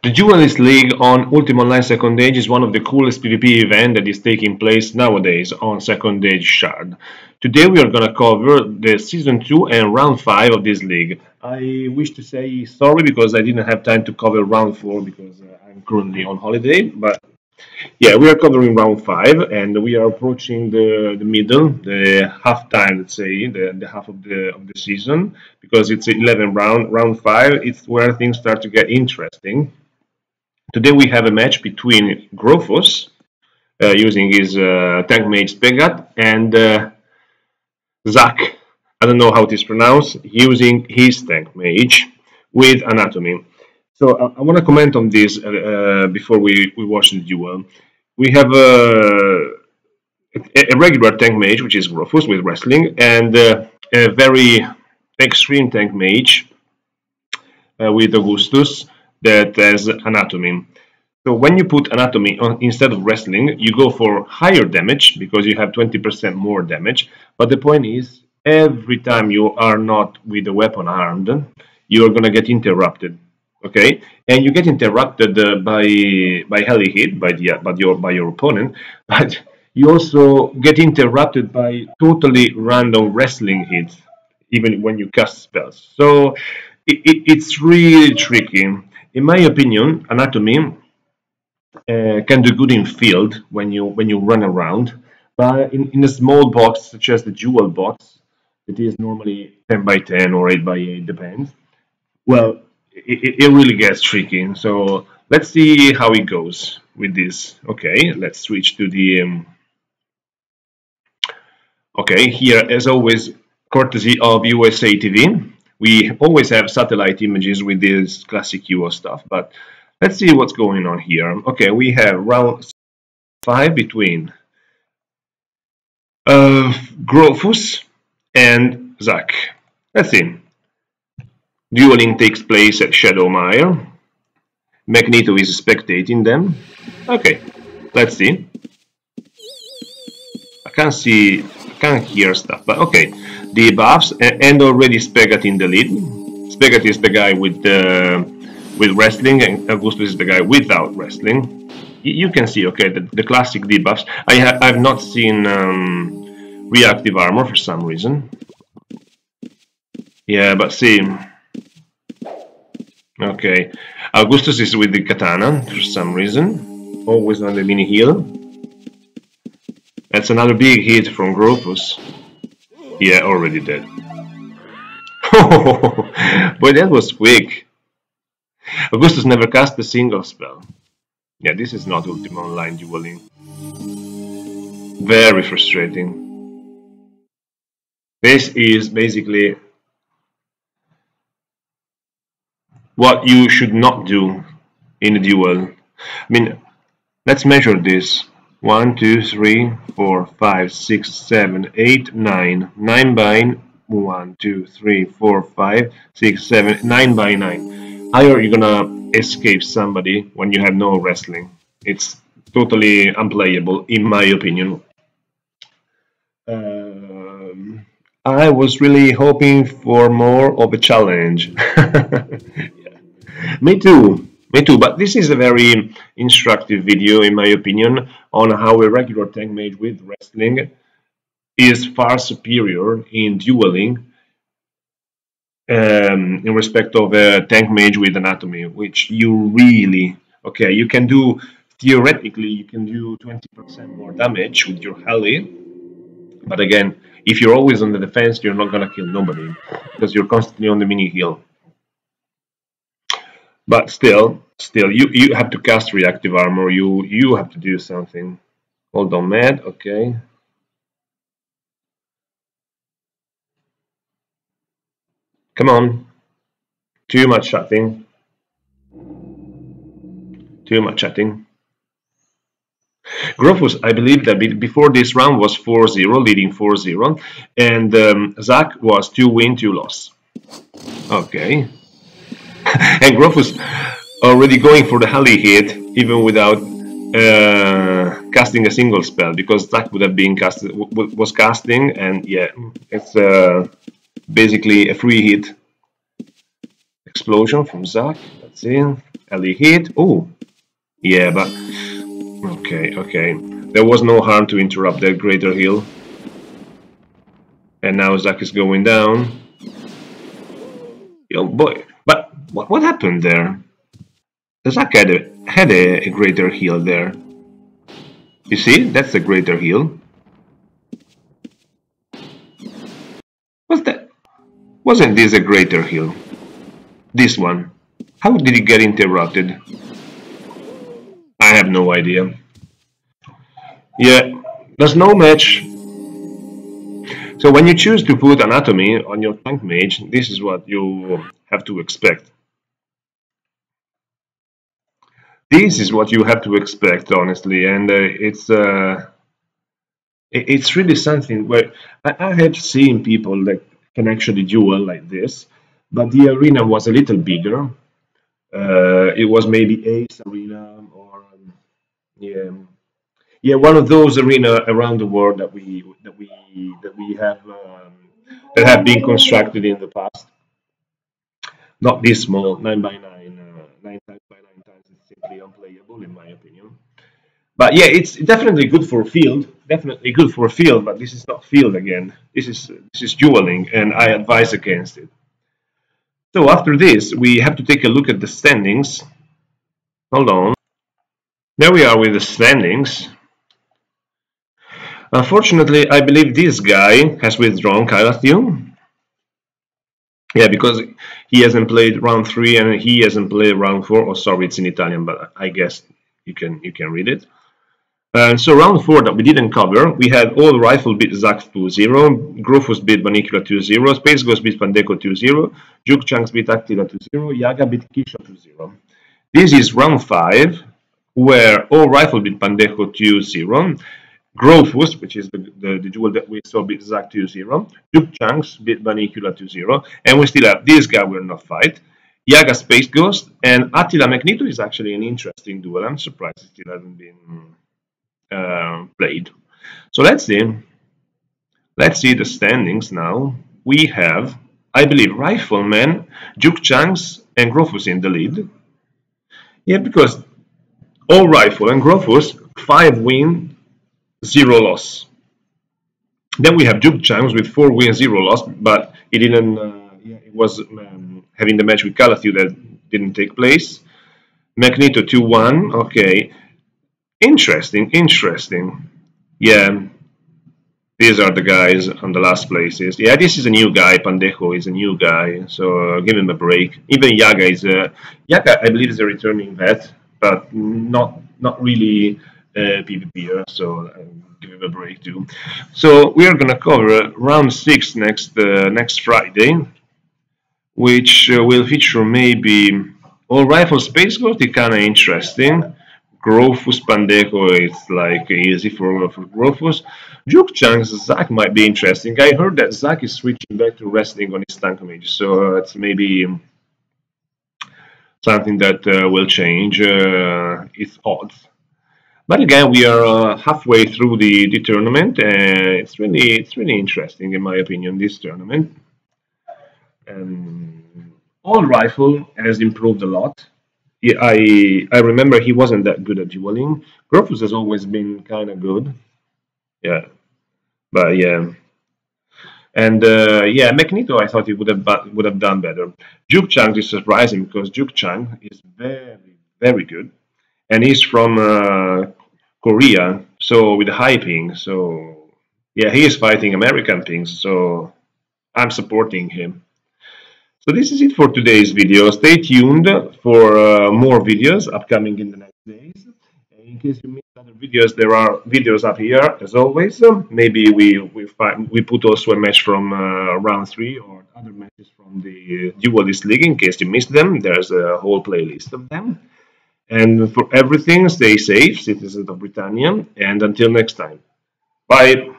The Duelist League on Ultima Online Second Age is one of the coolest PvP events that is taking place nowadays on Second Age Shard. Today we are going to cover the Season 2 and Round 5 of this league. I wish to say sorry because I didn't have time to cover Round 4 because I'm currently on holiday, but yeah, we are covering Round 5 and we are approaching the middle, the half time, let's say, the half of the season, because it's 11 round. Round 5, it's where things start to get interesting. Today we have a match between Grofus, using his tank mage Pegat, and z4k, I don't know how it is pronounced, using his tank mage with Anatomy. So I want to comment on this before we watch the duel. We have a regular tank mage, which is Grofus with wrestling, and a very extreme tank mage with Augustus that has Anatomy. So when you put Anatomy on, instead of wrestling, you go for higher damage because you have 20% more damage. But the point is, every time you are not with the weapon armed, you are going to get interrupted. Okay, and you get interrupted by heli hit by your opponent, but you also get interrupted by totally random wrestling hits, even when you cast spells. So it's really tricky. In my opinion, Anatomy can do good in field when you run around, but in a small box such as the Duel box, it is normally 10 by 10 or 8 by 8, depends. Well, it really gets tricky. So let's see how it goes with this. Okay, let's switch to the. Okay, here as always, courtesy of USA TV, we always have satellite images with this classic UO stuff, but let's see what's going on here. Okay, we have round 5 between Grofus and z4k. Let's see. Dueling takes place at Shadowmire. Magneto is spectating them. Okay, let's see. I can't hear stuff, but okay. The buffs and already Spegat in the lead. Spegat is the guy with wrestling, and Augustus is the guy without wrestling. You can see, okay, the classic debuffs. I've not seen reactive armor for some reason. Yeah, but see. Okay, Augustus is with the katana for some reason, always on the mini heal. That's another big hit from Grofus. Yeah, already dead. Boy, that was quick. Augustus never cast a single spell. Yeah, this is not Ultima Online dueling. Very frustrating. This is basically what you should not do in a duel. I mean, let's measure this. 1, 2, 3, 4, 5, 6, 7, 8, 9. 9 by 1, 2, 3, 4, 5, 6, 7, 9 by 9. How are you gonna escape somebody when you have no wrestling? It's totally unplayable, in my opinion. I was really hoping for more of a challenge. Yeah. Me too, but this is a very instructive video, in my opinion, on how a regular tank mage with wrestling is far superior in dueling in respect of a tank mage with Anatomy, which you really, okay, you can do, theoretically, you can do 20% more damage with your heli, but again, if you're always on the defense, you're not gonna kill nobody, because you're constantly on the mini heal. But still, you have to cast reactive armor. You have to do something. Hold on, Matt. Okay. Come on. Too much chatting. Too much chatting. Grofus, I believe that before this round was 4-0, leading 4-0, and z4k was 2 win, 2 loss. Okay. And Grofus already going for the heli hit, even without casting a single spell, because z4k would have been was casting, and yeah, it's basically a free hit. explosion from Zack. That's in. LE hit. Oh, yeah, but okay. There was no harm to interrupt that greater heal. And now Zack is going down. Yo, boy, but what happened there? Zack had a greater heal there. You see, that's a greater heal. Wasn't this a greater heal? This one. How did it get interrupted? I have no idea. Yeah, there's no match. So when you choose to put anatomy on your tank mage, this is what you have to expect. This is what you have to expect, honestly, and it's really something where I have seen people that can actually duel like this, but the arena was a little bigger. It was maybe Ace Arena or yeah, one of those arena around the world that we have that have been constructed in the past. Not this small, 9x9, 9 times by 9 times. It's simply unplayable in my opinion. But yeah, it's definitely good for field. Definitely good for field, but this is not field again. This is dueling, and I advise against it. So after this, we have to take a look at the standings. Hold on. There we are with the standings. Unfortunately, I believe this guy has withdrawn Kailathium. Yeah, because he hasn't played round 3 and he hasn't played round 4. Oh, sorry, it's in Italian, but I guess you can read it. So round 4 that we didn't cover, we had All Rifle beat Zack 2-0, Grofus beat Banicula 2-0, Space Ghost beat Pandeco 2-0, Juke Chunks beat Actila 2-0, Yaga beat Kisha 2-0. This is round 5, where All Rifle beat Pandeco 2-0, Grofus, which is the duel that we saw, beat Zack 2-0, Juke Chunks beat Banicula 2-0, and we still have this guy will not fight, Yaga Space Ghost, and Attila Magneto is actually an interesting duel. I'm surprised it still hasn't been played. So let's see the standings now. We have, I believe, Rifleman, Juke Chunks, and Grofus in the lead. Yeah, because All Rifle and Grofus 5 win, 0 loss. Then we have Juke Chunks with 4 wins, 0 loss, but he didn't. It was having the match with Calathiu that didn't take place. Magneto 2-1. Okay. Interesting. Yeah, these are the guys on the last places. Yeah, this is a new guy. Pandejo is a new guy, so give him a break. Even Yaga is Yaga, I believe, is a returning vet, but not really PvPer, so give him a break too. So we are gonna cover round 6 next Friday, which will feature maybe All Rifle Space Ghost. It's kind of interesting. Grofus Pandeco is like easy for Grofus. Juke Chunks Zack might be interesting. I heard that Zack is switching back to wrestling on his tank mage, so it's maybe something that will change its odds. But again, we are halfway through the tournament, and it's really interesting in my opinion. This tournament, All Rifle has improved a lot. I remember he wasn't that good at dueling. Grofus has always been kind of good. Yeah, but yeah. And yeah, Magneto, I thought he would have done better. Juke Chang is surprising because Juke Chang is very good, and he's from Korea, so with high ping. So yeah, he is fighting American pings, so I'm supporting him. So this is it for today's video. Stay tuned for more videos upcoming in the next days. In case you missed other videos, there are videos up here as always. Maybe we put also a match from round 3 or other matches from the Duelist League. In case you missed them, there's a whole playlist of them. And for everything, stay safe, citizens of Britannia, and until next time. Bye.